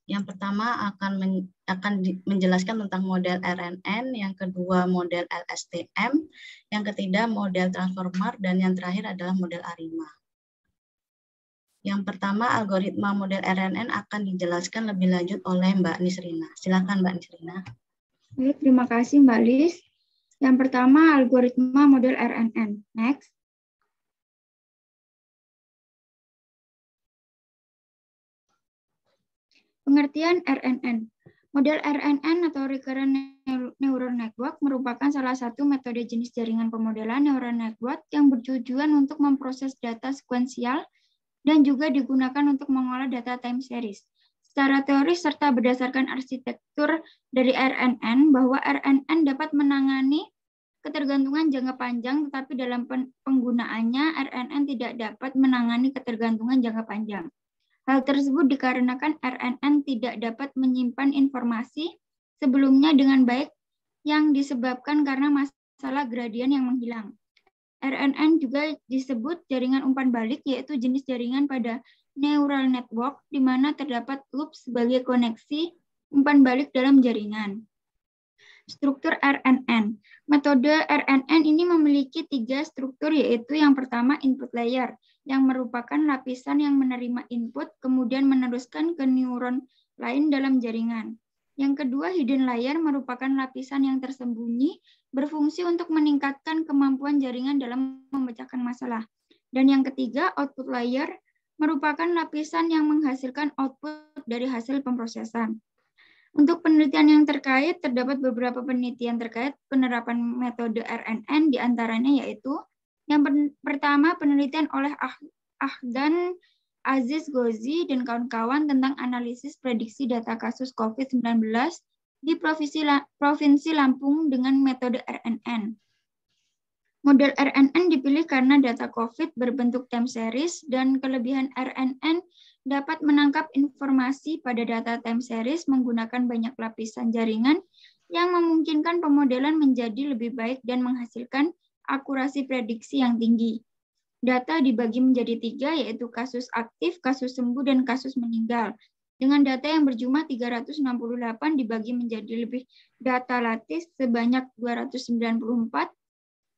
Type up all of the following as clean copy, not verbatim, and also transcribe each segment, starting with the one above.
Yang pertama akan menjelaskan tentang model RNN, yang kedua model LSTM, yang ketiga model transformer, dan yang terakhir adalah model ARIMA. Yang pertama, algoritma model RNN akan dijelaskan lebih lanjut oleh Mbak Nisrina. Silakan Mbak Nisrina. Baik, terima kasih Mbak Lis. Yang pertama, algoritma model RNN. Next. Pengertian RNN. Model RNN atau Recurrent Neural Network merupakan salah satu metode jenis jaringan pemodelan neural network yang bertujuan untuk memproses data sekuensial dan juga digunakan untuk mengolah data time series. Secara teoris serta berdasarkan arsitektur dari RNN, bahwa RNN dapat menangani ketergantungan jangka panjang, tetapi dalam penggunaannya RNN tidak dapat menangani ketergantungan jangka panjang. Hal tersebut dikarenakan RNN tidak dapat menyimpan informasi sebelumnya dengan baik yang disebabkan karena masalah gradien yang menghilang. RNN juga disebut jaringan umpan balik, yaitu jenis jaringan pada neural network di mana terdapat loop sebagai koneksi umpan balik dalam jaringan. Struktur RNN. Metode RNN ini memiliki 3 struktur, yaitu yang pertama input layer, yang merupakan lapisan yang menerima input, kemudian meneruskan ke neuron lain dalam jaringan. Yang kedua, hidden layer merupakan lapisan yang tersembunyi, berfungsi untuk meningkatkan kemampuan jaringan dalam memecahkan masalah. Dan yang ketiga, output layer merupakan lapisan yang menghasilkan output dari hasil pemrosesan. Untuk penelitian yang terkait, terdapat beberapa penelitian terkait penerapan metode RNN, diantaranya yaitu yang pertama, penelitian oleh Ahdan Aziz Ghozi dan kawan-kawan tentang analisis prediksi data kasus COVID-19 di Provinsi Lampung dengan metode RNN. Model RNN dipilih karena data COVID berbentuk time series dan kelebihan RNN dapat menangkap informasi pada data time series menggunakan banyak lapisan jaringan yang memungkinkan pemodelan menjadi lebih baik dan menghasilkan akurasi prediksi yang tinggi. Data dibagi menjadi 3, yaitu kasus aktif, kasus sembuh, dan kasus meninggal. Dengan data yang berjumlah 368 dibagi menjadi lebih data lattice sebanyak 294,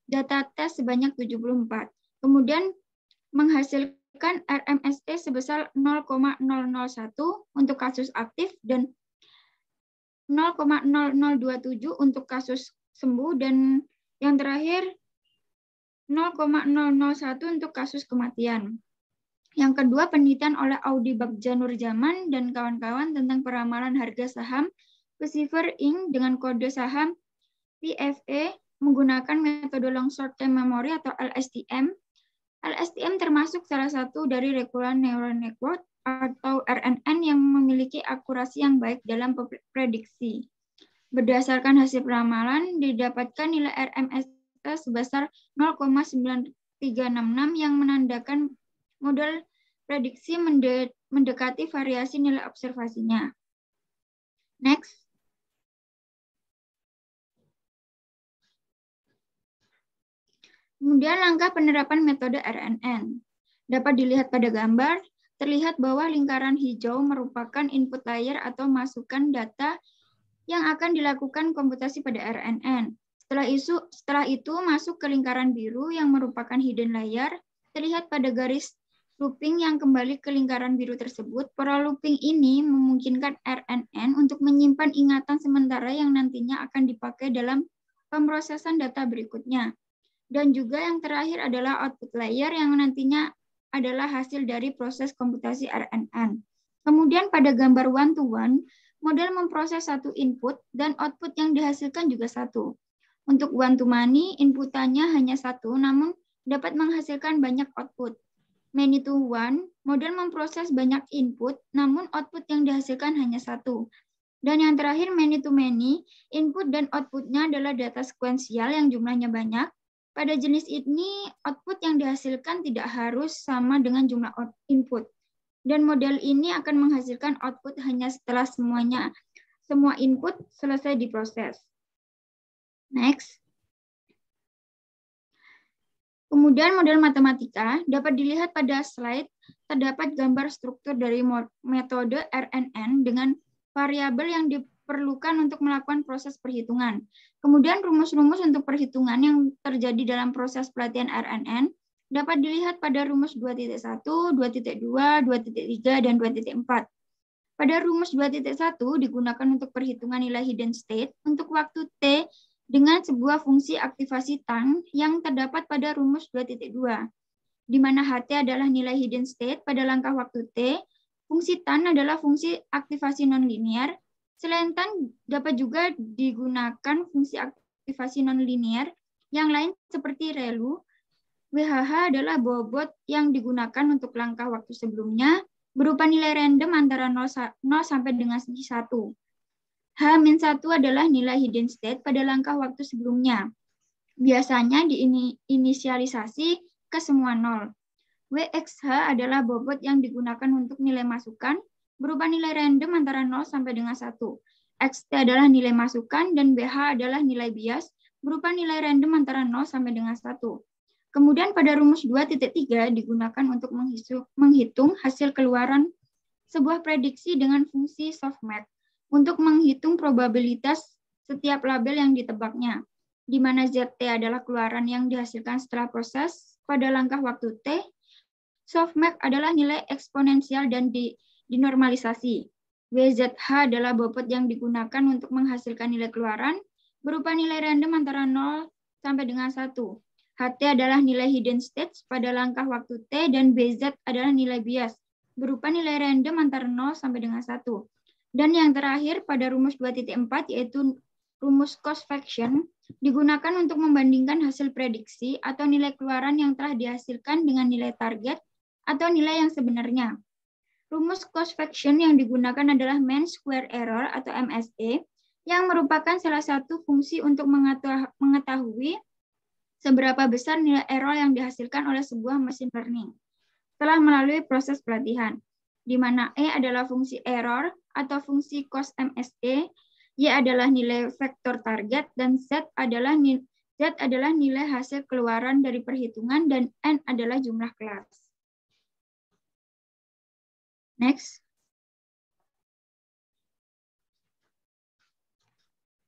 data tes sebanyak 74. Kemudian menghasilkan RMSE sebesar 0,001 untuk kasus aktif dan 0,0027 untuk kasus sembuh, dan yang terakhir 0,001 untuk kasus kematian. Yang kedua, penelitian oleh Audi Bagja Nurjaman dan kawan-kawan tentang peramalan harga saham Persever Inc. dengan kode saham PFE menggunakan metode long short term memory atau LSTM. LSTM termasuk salah satu dari Recurrent Neural Network atau RNN yang memiliki akurasi yang baik dalam prediksi. Berdasarkan hasil peramalan, didapatkan nilai RMSE sebesar 0,9366 yang menandakan model prediksi mendekati variasi nilai observasinya. Next. Kemudian langkah penerapan metode RNN. Dapat dilihat pada gambar, terlihat bahwa lingkaran hijau merupakan input layer atau masukan data yang akan dilakukan komputasi pada RNN. Setelah itu masuk ke lingkaran biru yang merupakan hidden layer, terlihat pada garis looping yang kembali ke lingkaran biru tersebut. Pola looping ini memungkinkan RNN untuk menyimpan ingatan sementara yang nantinya akan dipakai dalam pemrosesan data berikutnya. Dan juga yang terakhir adalah output layer yang nantinya adalah hasil dari proses komputasi RNN. Kemudian pada gambar one-to-one, model memproses satu input dan output yang dihasilkan juga satu. Untuk one-to-many, inputannya hanya satu, namun dapat menghasilkan banyak output. Many-to-one, model memproses banyak input, namun output yang dihasilkan hanya satu. Dan yang terakhir, many-to-many, input dan outputnya adalah data sekuensial yang jumlahnya banyak. Pada jenis ini, output yang dihasilkan tidak harus sama dengan jumlah input. Dan model ini akan menghasilkan output hanya setelah semua input selesai diproses. Next. Kemudian model matematika dapat dilihat pada slide, terdapat gambar struktur dari metode RNN dengan variabel yang diperlukan untuk melakukan proses perhitungan. Kemudian rumus-rumus untuk perhitungan yang terjadi dalam proses pelatihan RNN dapat dilihat pada rumus 2.1, 2.2, 2.3, dan 2.4. Pada rumus 2.1 digunakan untuk perhitungan nilai hidden state untuk waktu T dengan sebuah fungsi aktivasi tan yang terdapat pada rumus 2.2, di mana HT adalah nilai hidden state pada langkah waktu T, fungsi tan adalah fungsi aktivasi nonlinear. Selain tan dapat juga digunakan fungsi aktivasi nonlinear yang lain seperti ReLU. WHH adalah bobot yang digunakan untuk langkah waktu sebelumnya, berupa nilai random antara 0 sampai dengan 1. H-1 adalah nilai hidden state pada langkah waktu sebelumnya. Biasanya diinisialisasi ke semua 0. WXH adalah bobot yang digunakan untuk nilai masukan, berupa nilai random antara 0 sampai dengan 1. XT adalah nilai masukan, dan BH adalah nilai bias, berupa nilai random antara 0 sampai dengan 1. Kemudian pada rumus 2.3 digunakan untuk menghitung hasil keluaran sebuah prediksi dengan fungsi softmax untuk menghitung probabilitas setiap label yang ditebaknya, di mana ZT adalah keluaran yang dihasilkan setelah proses pada langkah waktu T. Softmax adalah nilai eksponensial dan dinormalisasi. WZH adalah bobot yang digunakan untuk menghasilkan nilai keluaran berupa nilai random antara 0 sampai dengan 1. HT adalah nilai hidden states pada langkah waktu T, dan BZ adalah nilai bias berupa nilai random antara 0 sampai dengan 1. Dan yang terakhir pada rumus 2.4 yaitu rumus cost fraction digunakan untuk membandingkan hasil prediksi atau nilai keluaran yang telah dihasilkan dengan nilai target atau nilai yang sebenarnya. Rumus cost fraction yang digunakan adalah mean square error atau MSE yang merupakan salah satu fungsi untuk mengetahui seberapa besar nilai error yang dihasilkan oleh sebuah machine learning setelah melalui proses pelatihan, di mana E adalah fungsi error atau fungsi cost MSE, Y adalah nilai vektor target, dan Z adalah nilai hasil keluaran dari perhitungan, dan N adalah jumlah kelas. Next.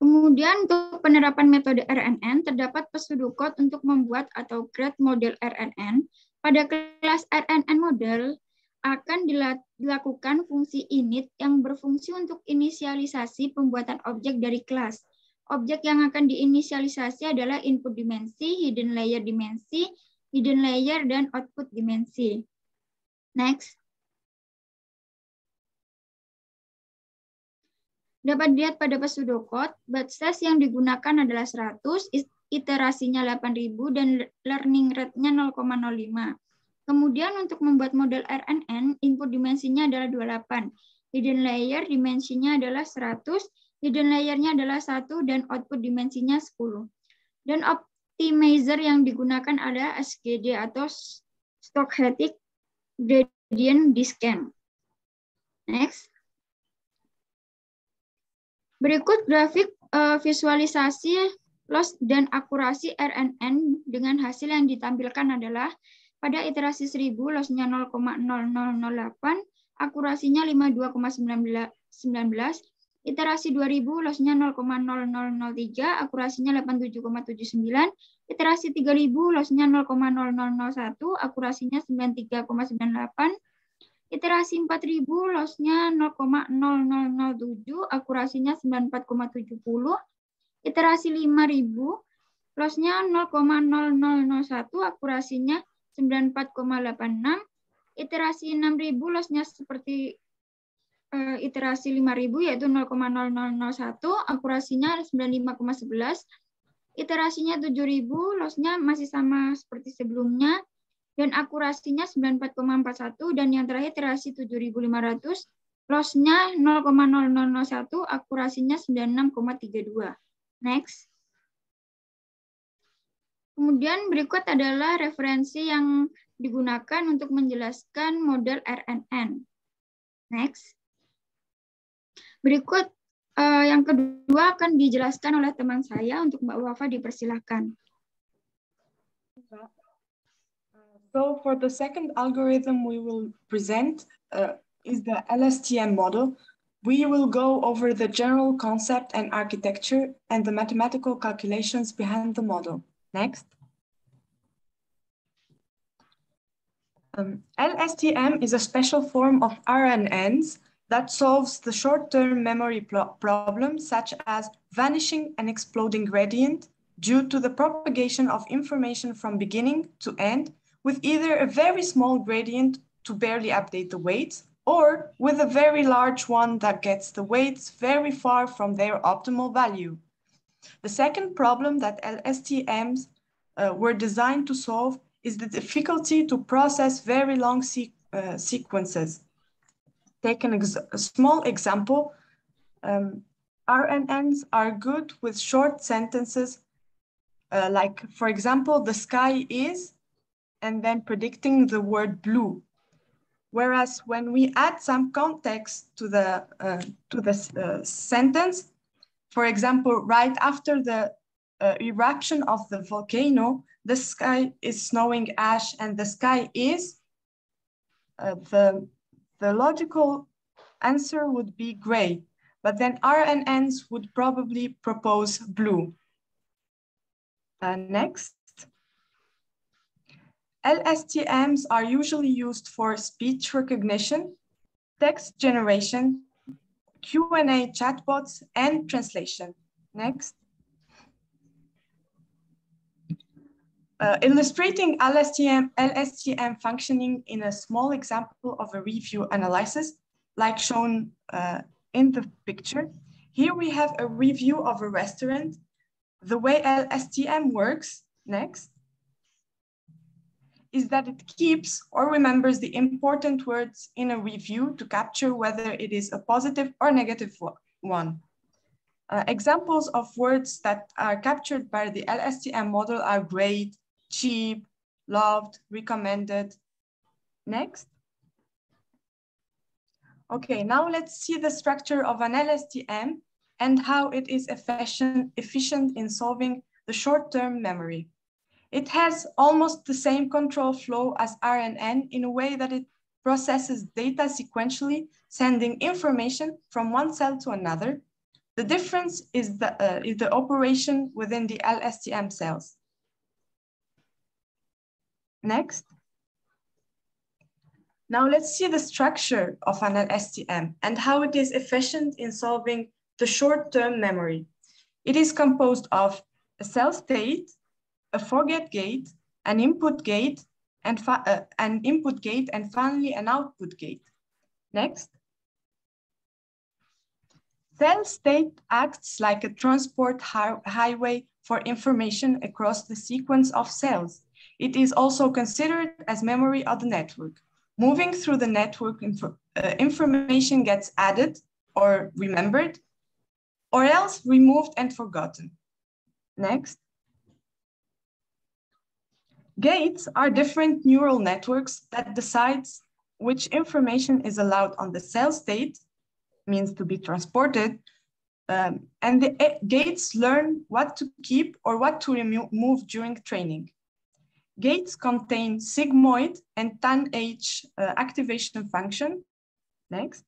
Kemudian untuk penerapan metode RNN, terdapat pseudocode untuk membuat atau create model RNN. Pada kelas RNN model akan dilakukan fungsi init yang berfungsi untuk inisialisasi pembuatan objek dari kelas. Objek yang akan diinisialisasi adalah input dimensi, hidden layer dimensi, hidden layer, dan output dimensi. Next. Dapat dilihat pada pseudocode, batch size yang digunakan adalah 100, iterasinya 8.000, dan learning rate-nya 0,05. Kemudian untuk membuat model RNN, input dimensinya adalah 28. Hidden layer dimensinya adalah 100, hidden layer-nya adalah 1, dan output dimensinya 10. Dan optimizer yang digunakan adalah SGD atau Stochastic Gradient Descent. Next. Berikut grafik visualisasi loss dan akurasi RNN dengan hasil yang ditampilkan adalah pada iterasi 1000 loss-nya 0,0008, akurasinya 52,19, iterasi 2000 loss-nya 0,0003, akurasinya 87,79, iterasi 3000 loss-nya 0,0001, akurasinya 93,98, iterasi 4000 loss-nya 0,0007, akurasinya 94,70. Iterasi 5000 loss-nya 0,0001, akurasinya 94,86. Iterasi 6000 loss-nya seperti iterasi 5000 yaitu 0,0001, akurasinya 95,11. Iterasinya 7000 loss-nya masih sama seperti sebelumnya, dan akurasinya 94,41, dan yang terakhir iterasi 7500, loss-nya 0,0001, akurasinya 96,32. Next. Kemudian berikut adalah referensi yang digunakan untuk menjelaskan model RNN. Next. Berikut yang kedua akan dijelaskan oleh teman saya. Untuk Mbak Wafa dipersilahkan. So for the second algorithm we will present is the LSTM model. We will go over the general concept and architecture and the mathematical calculations behind the model. Next. LSTM is a special form of RNNs that solves the short-term memory problems such as vanishing and exploding gradient due to the propagation of information from beginning to end with either a very small gradient to barely update the weights or with a very large one that gets the weights very far from their optimal value. The second problem that LSTMs were designed to solve is the difficulty to process very long sequences. Take a small example. RNNs are good with short sentences, like, for example, the sky is, and then predicting the word blue. Whereas when we add some context to the sentence, for example, right after the eruption of the volcano, the sky is snowing ash and the sky is, the logical answer would be gray, but then RNNs would probably propose blue. Next. LSTMs are usually used for speech recognition, text generation, Q&A chatbots, and translation. Next. Illustrating LSTM functioning in a small example of a review analysis, like shown in the picture. Here we have a review of a restaurant. The way LSTM works, next, is that it keeps or remembers the important words in a review to capture whether it is a positive or negative one. Examples of words that are captured by the LSTM model are great, cheap, loved, recommended. Next. Okay, now let's see the structure of an LSTM and how it is efficient in solving the short-term memory. It has almost the same control flow as RNN in a way that it processes data sequentially, sending information from one cell to another. The difference is the operation within the LSTM cells. Next. Now let's see the structure of an LSTM and how it is efficient in solving the short-term memory. It is composed of a cell state, a forget gate, an input gate, and finally an output gate. Next. Cell state acts like a transport highway for information across the sequence of cells. It is also considered as memory of the network. Moving through the network, information gets added or remembered, or else removed and forgotten. Next. Gates are different neural networks that decides which information is allowed on the cell state, means to be transported, and the gates learn what to keep or what to remove during training. Gates contain sigmoid and tanh activation function. Next.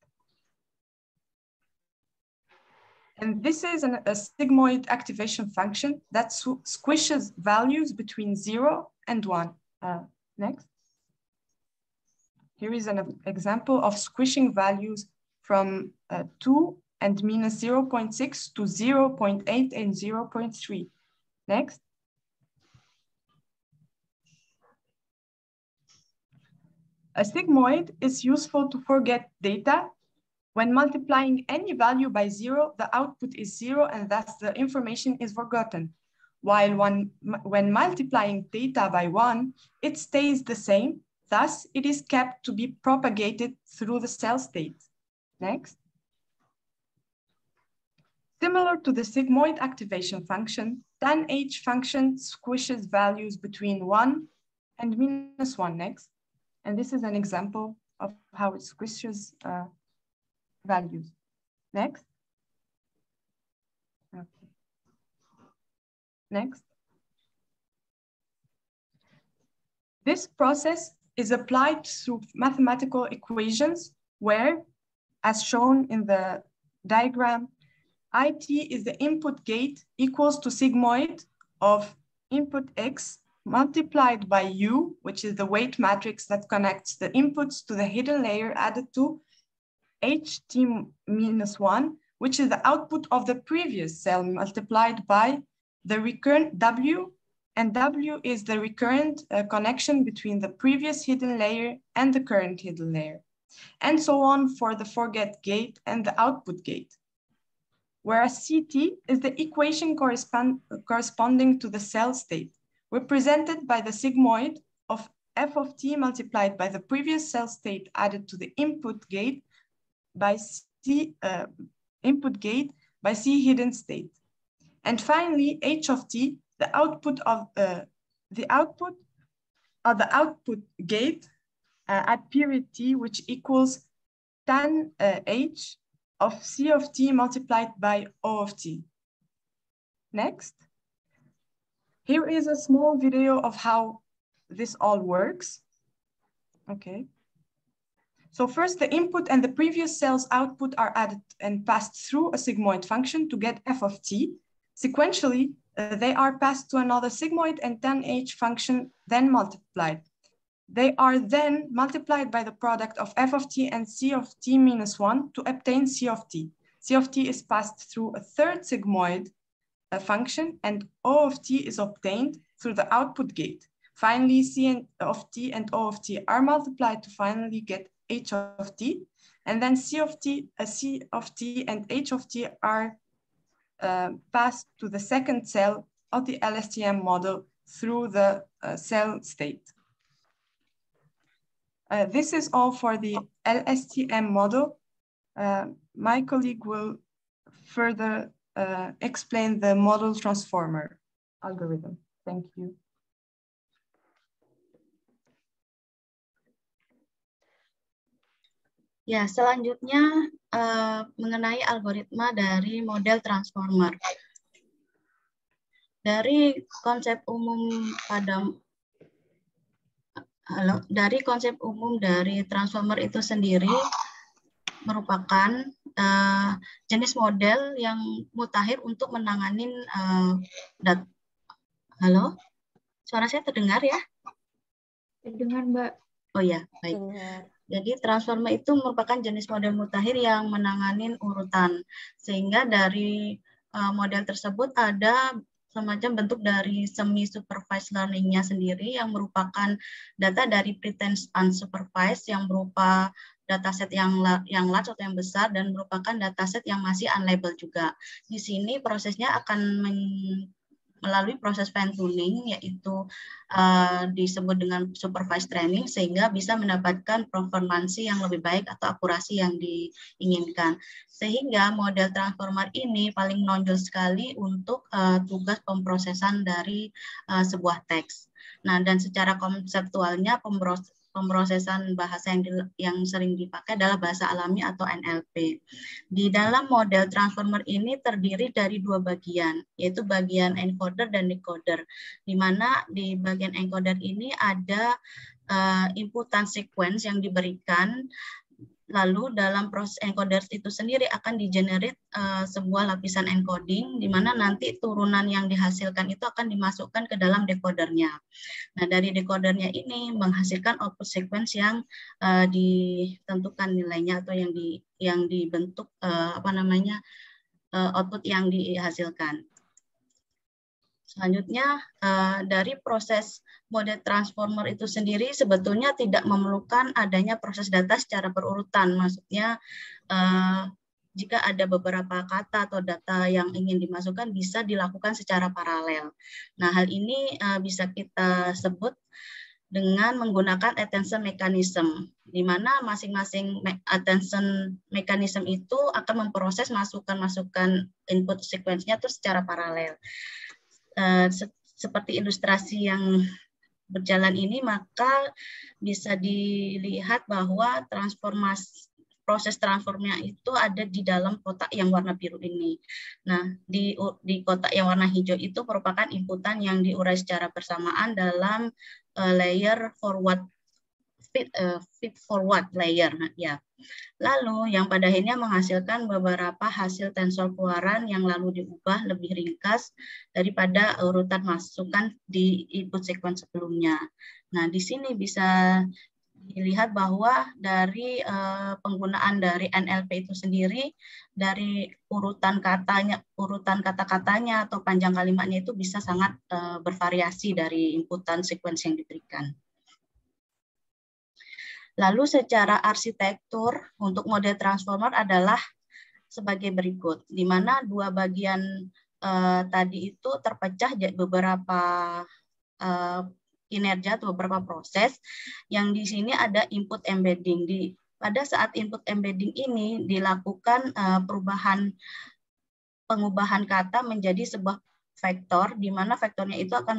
And this is a sigmoid activation function that squishes values between 0 and 1. Next. Here is an example of squishing values from 2 and minus 0.6 to 0.8 and 0.3. Next. A sigmoid is useful to forget data. When multiplying any value by 0, the output is 0 and thus the information is forgotten. While when multiplying data by 1, it stays the same, thus it is kept to be propagated through the cell state. Next. Similar to the sigmoid activation function, tanh function squishes values between 1 and minus 1. Next. And this is an example of how it squishes values. Next. Okay. Next. This process is applied through mathematical equations where, as shown in the diagram, IT is the input gate equals to sigmoid of input X multiplied by U, which is the weight matrix that connects the inputs to the hidden layer, added to HT-1, which is the output of the previous cell multiplied by the recurrent W, and W is the recurrent connection between the previous hidden layer and the current hidden layer, and so on for the forget gate and the output gate. Whereas CT is the equation corresponding to the cell state, represented by the sigmoid of f of t multiplied by the previous cell state added to the input gate by C hidden state. And finally, h of t, the output of the output gate at period t, which equals tan h of C of t multiplied by O of t. Next. Here is a small video of how this all works. Okay. So first, the input and the previous cell's output are added and passed through a sigmoid function to get f of t. Sequentially, they are passed to another sigmoid and tan h function, then multiplied. They are then multiplied by the product of f of t and c of t minus 1 to obtain c of t. C of t is passed through a third sigmoid function, and O of t is obtained through the output gate. Finally, C of t and O of t are multiplied to finally get h of t, and then C of t and h of t are passed to the second cell of the LSTM model through the cell state. This is all for the LSTM model. My colleague will further explain the model transformer algorithm. Thank you. Ya, selanjutnya mengenai algoritma dari model transformer. Dari konsep umum dari transformer itu sendiri merupakan jenis model yang mutakhir untuk menangani Halo? Suara saya terdengar ya? Terdengar, Mbak. Oh ya, baik. Jadi transformer itu merupakan jenis model mutakhir yang menangani urutan. Sehingga dari model tersebut ada semacam bentuk dari semi-supervised learning-nya sendiri yang merupakan data dari pretend unsupervised yang berupa dataset yang large atau yang besar dan merupakan dataset yang masih unlabeled juga. Di sini prosesnya akan melalui proses fine tuning, yaitu disebut dengan supervised training, sehingga bisa mendapatkan performansi yang lebih baik atau akurasi yang diinginkan. Sehingga model transformer ini paling menonjol sekali untuk tugas pemrosesan dari sebuah teks. Nah, dan secara konseptualnya pemrosesan bahasa yang sering dipakai adalah bahasa alami atau NLP. Di dalam model transformer ini terdiri dari dua bagian, yaitu bagian encoder dan decoder, di mana di bagian encoder ini ada inputan sequence yang diberikan, lalu dalam proses encoder itu sendiri akan di-generate sebuah lapisan encoding, di mana nanti turunan yang dihasilkan itu akan dimasukkan ke dalam decodernya. Nah, dari decodernya ini menghasilkan output sequence yang ditentukan nilainya atau yang dibentuk output yang dihasilkan. Selanjutnya, dari proses model transformer itu sendiri sebetulnya tidak memerlukan adanya proses data secara berurutan. Maksudnya, jika ada beberapa kata atau data yang ingin dimasukkan bisa dilakukan secara paralel. Nah, hal ini bisa kita sebut dengan menggunakan attention mechanism, di mana masing-masing attention mechanism itu akan memproses masukan-masukan input sequence-nya itu secara paralel. Seperti ilustrasi yang berjalan ini, maka bisa dilihat bahwa proses transformnya itu ada di dalam kotak yang warna biru ini. Nah, di kotak yang warna hijau itu merupakan inputan yang diurai secara bersamaan dalam layer forward feed forward layer ya. Lalu yang pada akhirnya menghasilkan beberapa hasil tensor keluaran yang lalu diubah lebih ringkas daripada urutan masukan di input sequence sebelumnya. Nah, di sini bisa dilihat bahwa dari penggunaan dari NLP itu sendiri, dari urutan kata-katanya atau panjang kalimatnya itu bisa sangat bervariasi dari inputan sequence yang diberikan. Lalu secara arsitektur untuk model transformer adalah sebagai berikut, di mana dua bagian tadi itu terpecah beberapa kinerja atau beberapa proses, yang di sini ada input embedding. Pada saat input embedding ini dilakukan pengubahan kata menjadi sebuah vektor, di mana vektornya itu akan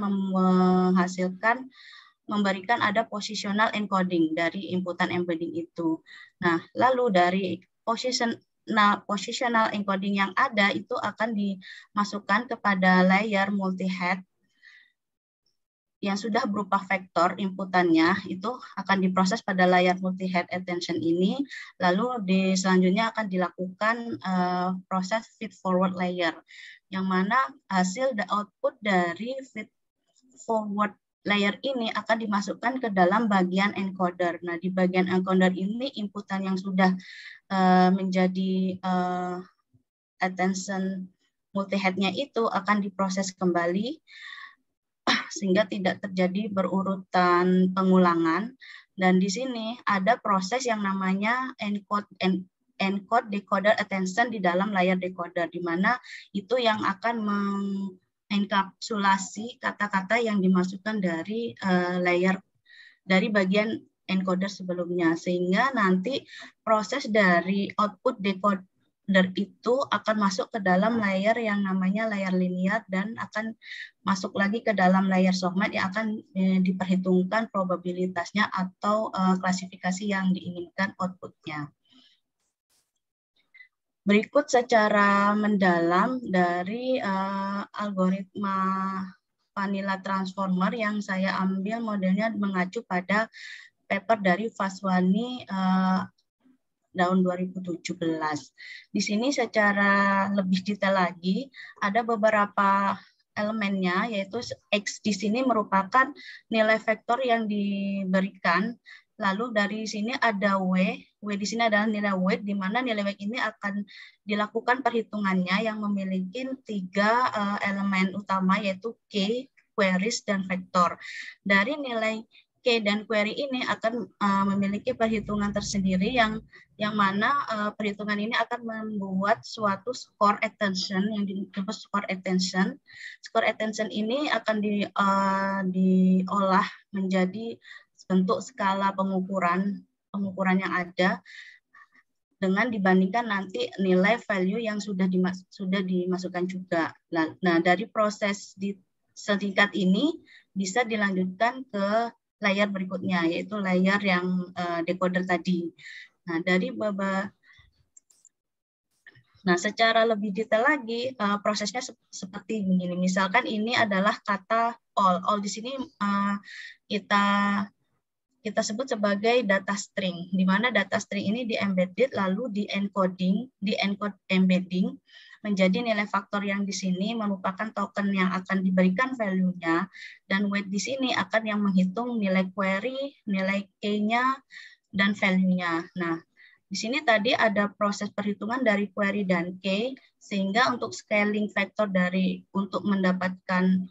memberikan ada positional encoding dari inputan embedding itu. Nah, lalu dari positional encoding yang ada itu akan dimasukkan kepada layer multi-head yang sudah berupa vektor inputannya, itu akan diproses pada layar multi-head attention ini, lalu selanjutnya akan dilakukan proses feed forward layer, yang mana hasil output dari feed forward layer ini akan dimasukkan ke dalam bagian encoder. Nah, di bagian encoder ini inputan yang sudah menjadi attention multi-head-nya itu akan diproses kembali sehingga tidak terjadi berurutan pengulangan. Dan di sini ada proses yang namanya encode decoder attention di dalam layar decoder, di mana itu yang akan enkapsulasi kata-kata yang dimasukkan dari dari bagian encoder sebelumnya, sehingga nanti proses dari output decoder itu akan masuk ke dalam layer yang namanya layer linear dan akan masuk lagi ke dalam layer softmax yang akan diperhitungkan probabilitasnya atau klasifikasi yang diinginkan outputnya. Berikut secara mendalam dari algoritma vanilla transformer yang saya ambil modelnya mengacu pada paper dari Vaswani tahun 2017. Di sini secara lebih detail lagi ada beberapa elemennya, yaitu X di sini merupakan nilai vektor yang diberikan. Lalu dari sini ada W di sini adalah nilai weight, di mana nilai weight ini akan dilakukan perhitungannya yang memiliki 3 elemen utama, yaitu K, queries, dan vektor. Dari nilai K dan query ini akan memiliki perhitungan tersendiri yang mana perhitungan ini akan membuat suatu score attention yang disebut score attention. Score attention ini akan diolah menjadi bentuk skala pengukuran yang ada dengan dibandingkan nanti nilai value yang sudah dimasukkan juga. Nah, dari proses setingkat ini bisa dilanjutkan ke layer berikutnya, yaitu layer yang decoder tadi. Nah, secara lebih detail lagi prosesnya seperti begini. Misalkan ini adalah kata all. All di sini kita sebut sebagai data string, di mana data string ini di-embedded lalu di-encode embedding menjadi nilai faktor yang di sini merupakan token yang akan diberikan value-nya, dan weight di sini akan yang menghitung nilai query, nilai K-nya, dan value-nya. Nah, di sini tadi ada proses perhitungan dari query dan K, sehingga untuk scaling vektor untuk mendapatkan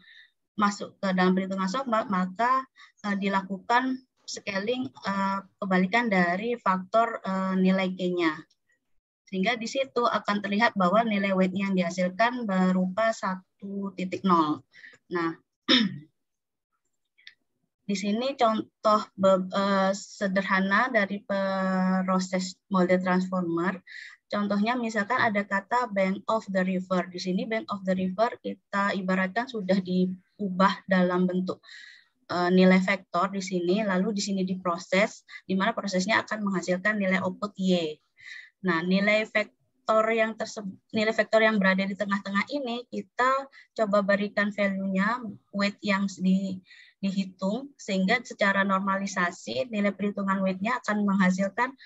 masuk ke dalam perhitungan softmax, maka dilakukan scaling kebalikan dari faktor nilai K-nya. Sehingga di situ akan terlihat bahwa nilai weight yang dihasilkan berupa 1.0. Nah, di sini contoh sederhana dari proses model transformer. Contohnya misalkan ada kata bank of the river. Di sini bank of the river kita ibaratkan sudah diubah dalam bentuk nilai vektor di sini, lalu di sini diproses, di mana prosesnya akan menghasilkan nilai output Y. Nah, nilai vektor yang berada di tengah-tengah ini kita coba berikan value-nya weight yang dihitung, sehingga secara normalisasi nilai perhitungan weight-nya akan menghasilkan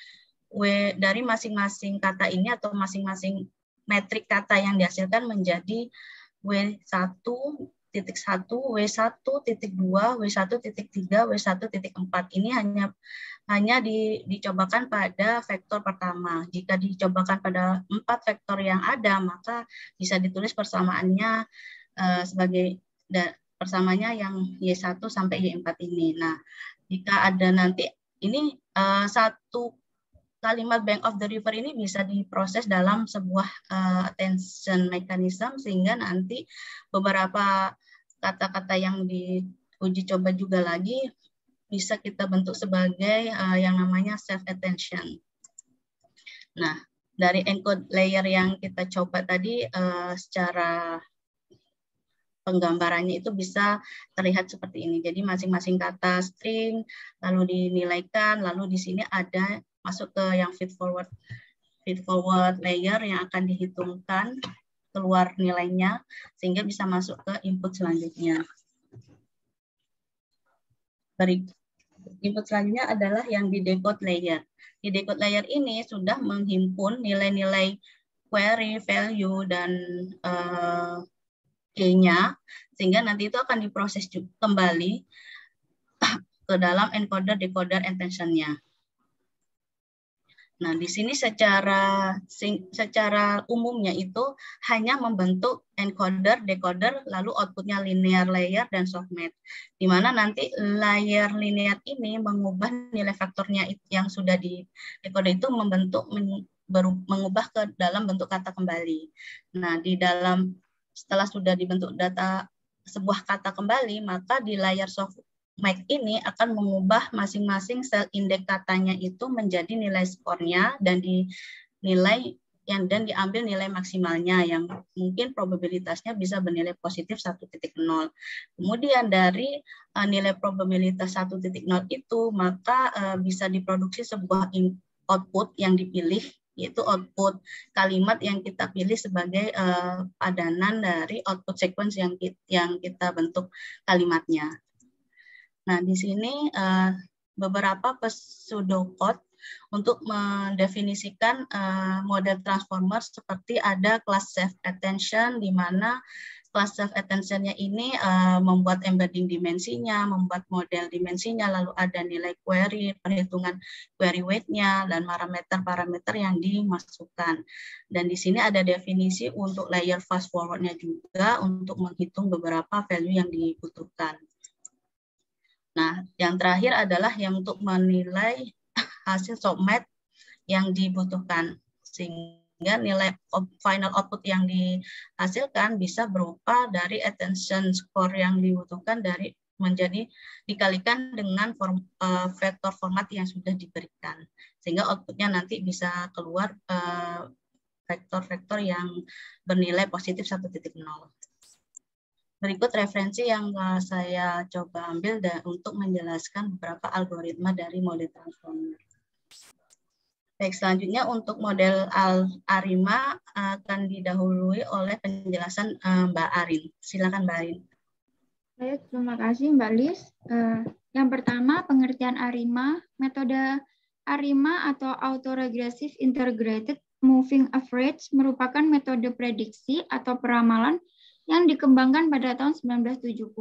dari masing-masing kata ini atau masing-masing metrik kata yang dihasilkan menjadi W1.1, W1.2, W1.3, W1.4. Ini hanya dicobakan pada vektor pertama. Jika dicobakan pada 4 vektor yang ada, maka bisa ditulis persamaannya sebagai persamanya yang Y1 sampai Y4 ini. Nah, jika ada nanti ini satu kalimat bank of the river ini bisa diproses dalam sebuah attention mechanism, sehingga nanti beberapa kata-kata yang diuji coba juga lagi bisa kita bentuk sebagai yang namanya self attention. Nah, dari encode layer yang kita coba tadi secara penggambarannya itu bisa terlihat seperti ini. Jadi masing-masing kata string lalu dinilaikan, lalu di sini ada masuk ke yang feed forward layer yang akan dihitungkan keluar nilainya sehingga bisa masuk ke input selanjutnya. Input selanjutnya adalah yang di decode layer. Di decode layer ini sudah menghimpun nilai-nilai query, value, dan key-nya, sehingga nanti itu akan diproses kembali ke dalam encoder, decoder, attention-nya. Nah, di sini secara umumnya itu hanya membentuk encoder, decoder, lalu outputnya linear layer dan softmax. Di mana nanti layer linear ini mengubah nilai faktornya yang sudah di decoder itu mengubah ke dalam bentuk kata kembali. Nah, setelah sudah dibentuk data sebuah kata kembali, maka di layar softmax ini akan mengubah masing-masing sel indeks katanya itu menjadi nilai skornya dan diambil nilai maksimalnya yang mungkin probabilitasnya bisa bernilai positif 1.0. Kemudian dari nilai probabilitas 1.0 itu maka bisa diproduksi sebuah output yang dipilih, yaitu output kalimat yang kita pilih sebagai padanan dari output sequence yang kita bentuk kalimatnya. Nah, di sini beberapa pseudocode untuk mendefinisikan model transformer seperti ada class self attention, di mana class self attention-nya ini membuat embedding dimensinya, membuat model dimensinya, lalu ada nilai query, perhitungan query weight-nya, dan parameter-parameter yang dimasukkan. Dan di sini ada definisi untuk layer fast forward-nya juga untuk menghitung beberapa value yang dibutuhkan. Nah, yang terakhir adalah yang untuk menilai hasil softmax yang dibutuhkan, sehingga nilai final output yang dihasilkan bisa berupa dari attention score yang dibutuhkan menjadi dikalikan dengan vektor format yang sudah diberikan, sehingga outputnya nanti bisa keluar vektor-vektor yang bernilai positif 1.0. Berikut referensi yang saya coba ambil untuk menjelaskan beberapa algoritma dari model transformer. Baik, selanjutnya untuk model ARIMA akan didahului oleh penjelasan Mbak Arin. Silakan Mbak Arin. Baik, terima kasih Mbak Lis. Yang pertama, pengertian ARIMA. Metode ARIMA atau Autoregressive Integrated Moving Average merupakan metode prediksi atau peramalan yang dikembangkan pada tahun 1970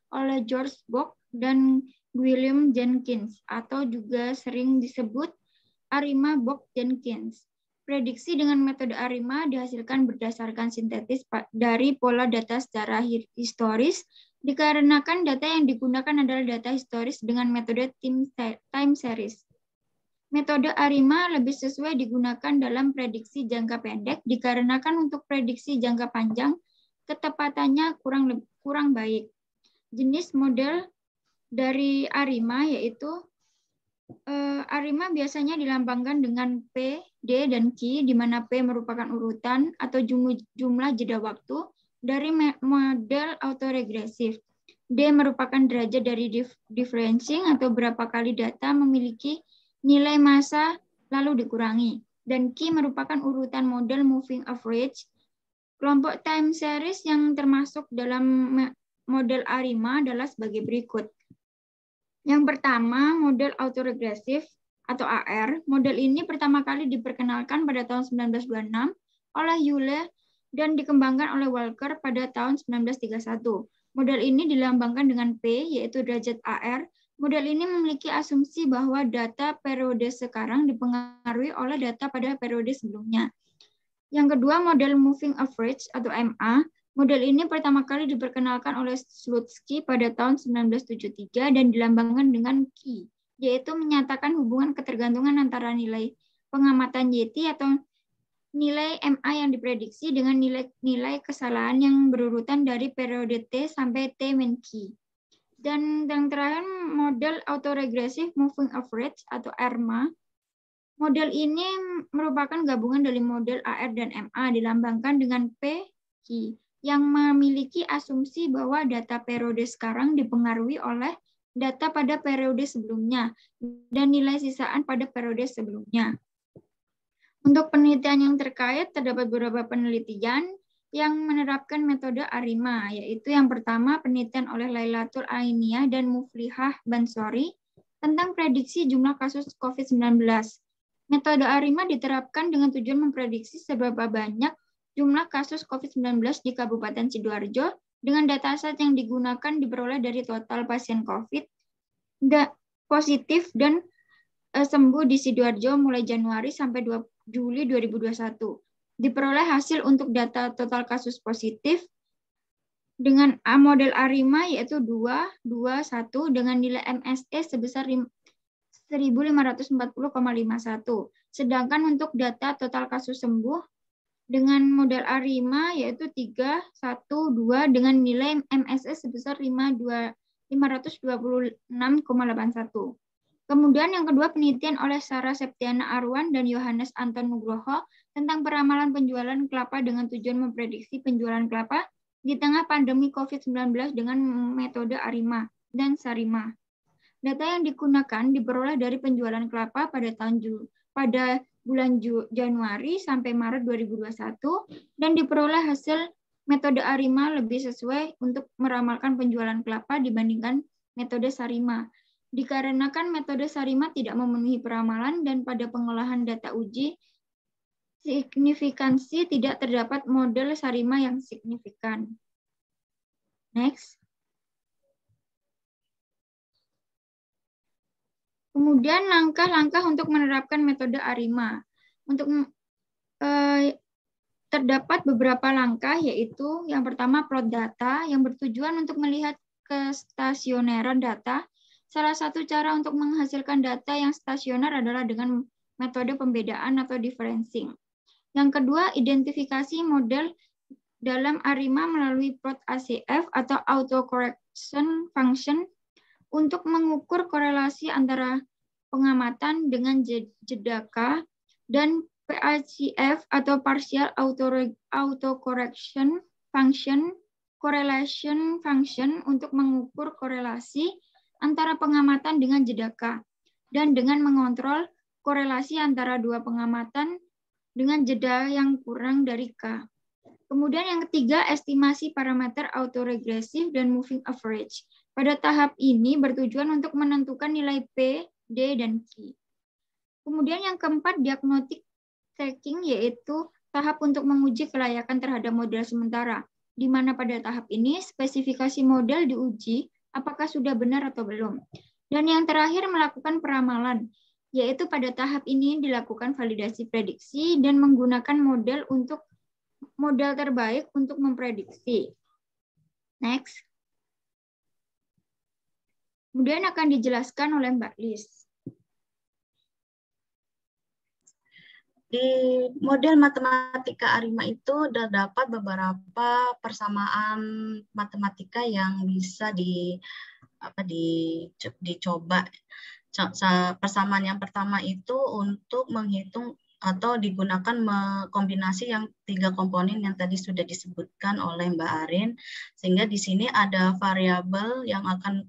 oleh George Boole dan William Jenkins, atau juga sering disebut ARIMA-Boole-Jenkins. Prediksi dengan metode ARIMA dihasilkan berdasarkan sintetis dari pola data secara historis, dikarenakan data yang digunakan adalah data historis dengan metode time series. Metode ARIMA lebih sesuai digunakan dalam prediksi jangka pendek, dikarenakan untuk prediksi jangka panjang, ketepatannya kurang baik. Jenis model dari ARIMA yaitu ARIMA biasanya dilambangkan dengan P, D, dan Q, di mana P merupakan urutan atau jumlah jeda waktu dari model autoregresif. D merupakan derajat dari differencing atau berapa kali data memiliki nilai massa lalu dikurangi. Dan Q merupakan urutan model moving average. Kelompok time series yang termasuk dalam model ARIMA adalah sebagai berikut. Yang pertama, model autoregresif atau AR. Model ini pertama kali diperkenalkan pada tahun 1926 oleh Euler dan dikembangkan oleh Walker pada tahun 1931. Model ini dilambangkan dengan P, yaitu derajat AR. Model ini memiliki asumsi bahwa data periode sekarang dipengaruhi oleh data pada periode sebelumnya. Yang kedua, model moving average atau MA. Model ini pertama kali diperkenalkan oleh Slutsky pada tahun 1973 dan dilambangkan dengan Q, yaitu menyatakan hubungan ketergantungan antara nilai pengamatan YT atau nilai MA yang diprediksi dengan nilai kesalahan yang berurutan dari periode T sampai T min Q. Dan yang terakhir, model autoregressive moving average atau ARMA. Model ini merupakan gabungan dari model AR dan MA dilambangkan dengan P, Q, yang memiliki asumsi bahwa data periode sekarang dipengaruhi oleh data pada periode sebelumnya dan nilai sisaan pada periode sebelumnya. Untuk penelitian yang terkait, terdapat beberapa penelitian yang menerapkan metode ARIMA, yaitu yang pertama penelitian oleh Lailatul Ainiyah dan Muflihah Bansori tentang prediksi jumlah kasus COVID-19. Metode ARIMA diterapkan dengan tujuan memprediksi seberapa banyak jumlah kasus COVID-19 di Kabupaten Sidoarjo dengan dataset yang digunakan diperoleh dari total pasien COVID positif dan sembuh di Sidoarjo mulai Januari sampai Juli 2021. Diperoleh hasil untuk data total kasus positif dengan model ARIMA yaitu 2, 2, 1 dengan nilai MSE sebesar 1.540,51. Sedangkan untuk data total kasus sembuh dengan model ARIMA yaitu 3, 1, 2 dengan nilai MSE sebesar 526,81. Kemudian yang kedua penelitian oleh Sarah Septiana Arwan dan Yohanes Anton Nugroho tentang peramalan penjualan kelapa dengan tujuan memprediksi penjualan kelapa di tengah pandemi COVID-19 dengan metode ARIMA dan SARIMA. Data yang digunakan diperoleh dari penjualan kelapa pada bulan Januari sampai Maret 2021 dan diperoleh hasil metode ARIMA lebih sesuai untuk meramalkan penjualan kelapa dibandingkan metode SARIMA. Dikarenakan metode SARIMA tidak memenuhi peramalan dan pada pengolahan data uji signifikansi tidak terdapat model SARIMA yang signifikan. Next. Kemudian langkah-langkah untuk menerapkan metode ARIMA. Untuk terdapat beberapa langkah yaitu yang pertama plot data yang bertujuan untuk melihat kestasioneran data. Salah satu cara untuk menghasilkan data yang stasioner adalah dengan metode pembedaan atau differencing. Yang kedua, identifikasi model dalam ARIMA melalui plot ACF atau autocorrection function untuk mengukur korelasi antara pengamatan dengan JDK dan PACF atau partial autocorrection function, correlation function untuk mengukur korelasi antara pengamatan dengan JDK dan dengan mengontrol korelasi antara dua pengamatan dengan jeda yang kurang dari K. Kemudian yang ketiga, estimasi parameter autoregresif dan moving average. Pada tahap ini bertujuan untuk menentukan nilai P, D, dan Q. Kemudian yang keempat, diagnostic tracking, yaitu tahap untuk menguji kelayakan terhadap model sementara, di mana pada tahap ini spesifikasi model diuji apakah sudah benar atau belum. Dan yang terakhir melakukan peramalan, yaitu pada tahap ini dilakukan validasi prediksi dan menggunakan model terbaik untuk memprediksi. Next. Kemudian akan dijelaskan oleh Mbak Liz. Di model matematika ARIMA itu terdapat beberapa persamaan matematika yang bisa dicoba. Persamaan yang pertama itu untuk menghitung atau digunakan kombinasi yang 3 komponen yang tadi sudah disebutkan oleh Mbak Arin, sehingga di sini ada variabel yang akan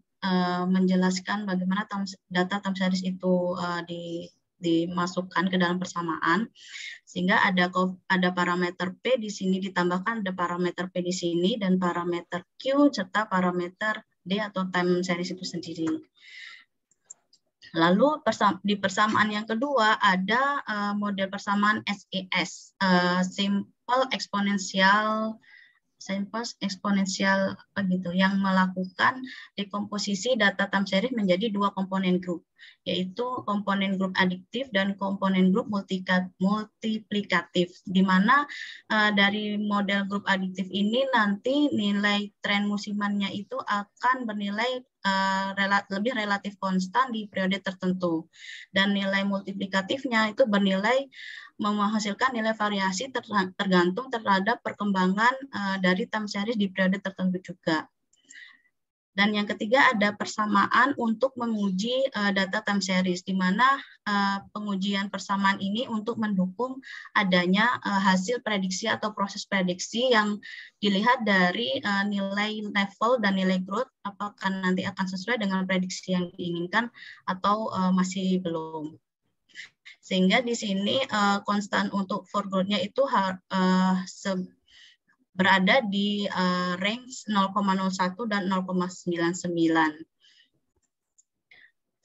menjelaskan bagaimana data time series itu dimasukkan ke dalam persamaan, sehingga ada parameter P di sini ditambahkan ada parameter P di sini dan parameter Q serta parameter D atau time series itu sendiri. Lalu di persamaan yang kedua ada model persamaan SES, simple eksponensial begitu, yang melakukan dekomposisi data time series menjadi dua komponen grup, yaitu komponen grup adiktif dan komponen grup multiplikatif, di mana dari model grup adiktif ini nanti nilai tren musimannya itu akan bernilai lebih relatif konstan di periode tertentu, dan nilai multiplikatifnya itu bernilai menghasilkan nilai variasi tergantung terhadap perkembangan dari time series di periode tertentu juga. Dan yang ketiga ada persamaan untuk menguji data time series, di mana pengujian persamaan ini untuk mendukung adanya hasil prediksi atau proses prediksi yang dilihat dari nilai level dan nilai growth, apakah nanti akan sesuai dengan prediksi yang diinginkan atau masih belum. Sehingga di sini konstan untuk for growth-nya itu berada di range 0,01 dan 0,99.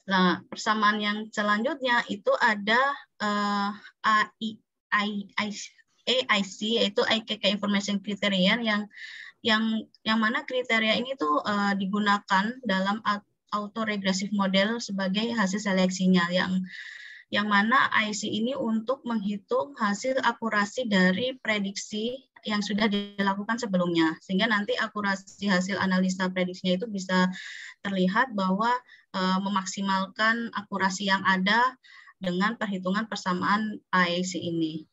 Nah, persamaan yang selanjutnya itu ada AIC, yaitu IKK Information Criterion, yang mana kriteria ini tuh digunakan dalam autoregressive model sebagai hasil seleksinya, yang mana IC ini untuk menghitung hasil akurasi dari prediksi yang sudah dilakukan sebelumnya, sehingga nanti akurasi hasil analisa prediksinya itu bisa terlihat bahwa memaksimalkan akurasi yang ada dengan perhitungan persamaan IC ini.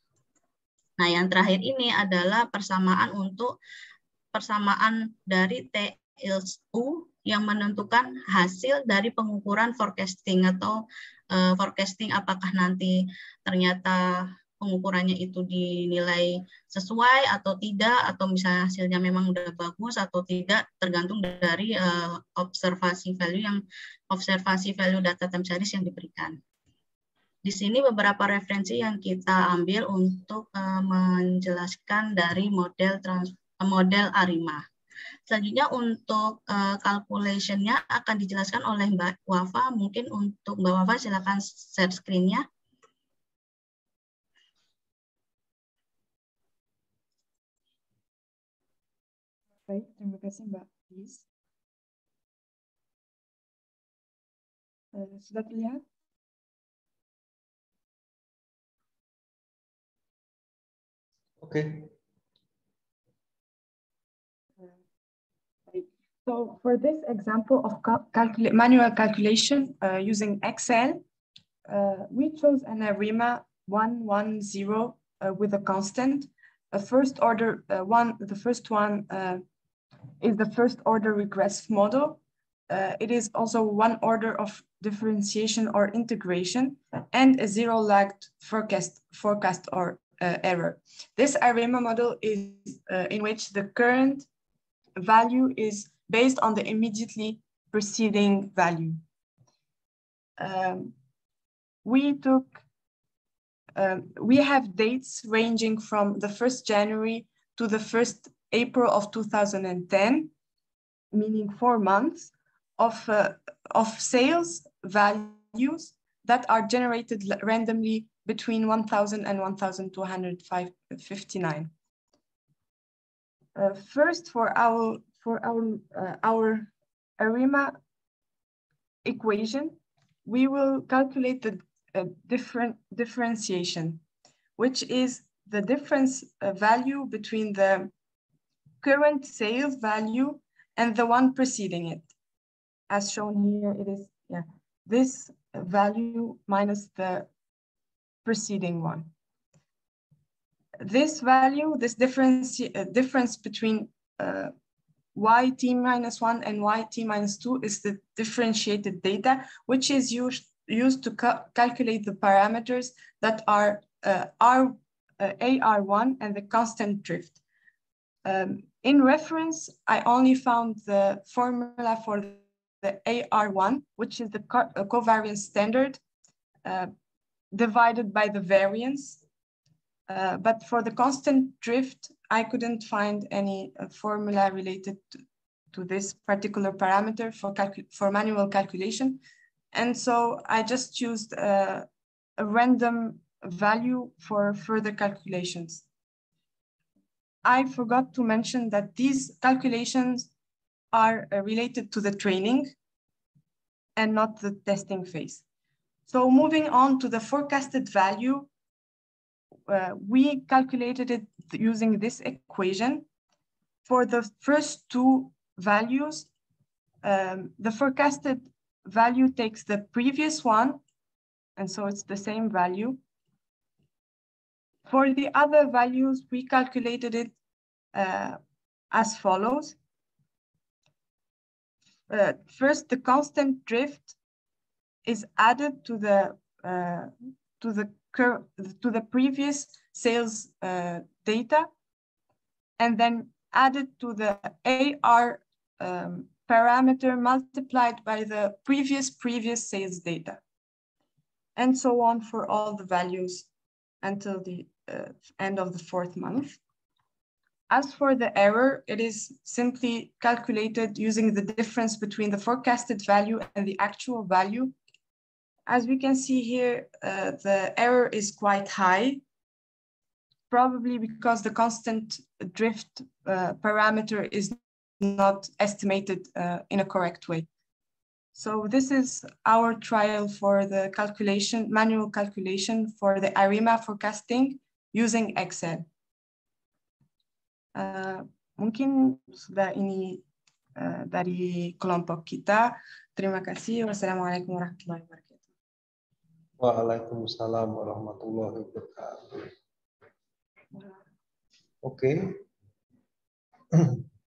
Nah, yang terakhir ini adalah persamaan dari TLU yang menentukan hasil dari pengukuran forecasting atau forecasting, apakah nanti ternyata pengukurannya itu dinilai sesuai atau tidak, atau misalnya hasilnya memang udah bagus atau tidak, tergantung dari observasi value data time series yang diberikan. Di sini beberapa referensi yang kita ambil untuk menjelaskan dari model ARIMA. Selanjutnya untuk calculation-nya akan dijelaskan oleh Mbak Wafa. Mungkin untuk Mbak Wafa silakan share screen-nya. Baik, terima kasih Mbak Liz. Sudah terlihat? Okay. So for this example of manual calculation using Excel, we chose an ARIMA 110 with a constant. The first one is the first order regressive model. It is also one order of differentiation or integration, and a zero lagged forecast or error. This ARIMA model is in which the current value is based on the immediately preceding value. We have dates ranging from the 1st January to the 1st April of 2010, meaning 4 months of sales values that are generated randomly between 1,000 and 1,259. First, for our ARIMA equation, we will calculate the differentiation, which is the difference value between the current sales value and the one preceding it. As shown here, it is this value minus the preceding one. This value, this difference between yt-1 and yt-2 is the differentiated data, which is used to calculate the parameters that are AR1 and the constant drift. In reference, I only found the formula for the AR1, which is the covariance standard divided by the variance. But for the constant drift, I couldn't find any formula related to this particular parameter for manual calculation. And so I just used a random value for further calculations. I forgot to mention that these calculations are related to the training and not the testing phase. So moving on to the forecasted value, we calculated it using this equation. For the first two values, the forecasted value takes the previous one, and so it's the same value. For the other values, we calculated it as follows. First, the constant drift is added to the previous sales data, and then added to the AR parameter multiplied by the previous sales data, and so on for all the values until the end of the 4th month. As for the error, it is simply calculated using the difference between the forecasted value and the actual value. As we can see here, the error is quite high, probably because the constant drift parameter is not estimated in a correct way. So this is our trial for the calculation, manual calculation for the ARIMA forecasting using Excel. Mungkin sudah ini dari kelompok kita. Terima kasih. Wassalamualaikum warahmatullahi wabarakatuh. Waalaikumsalam warahmatullahi wabarakatuh. Oke.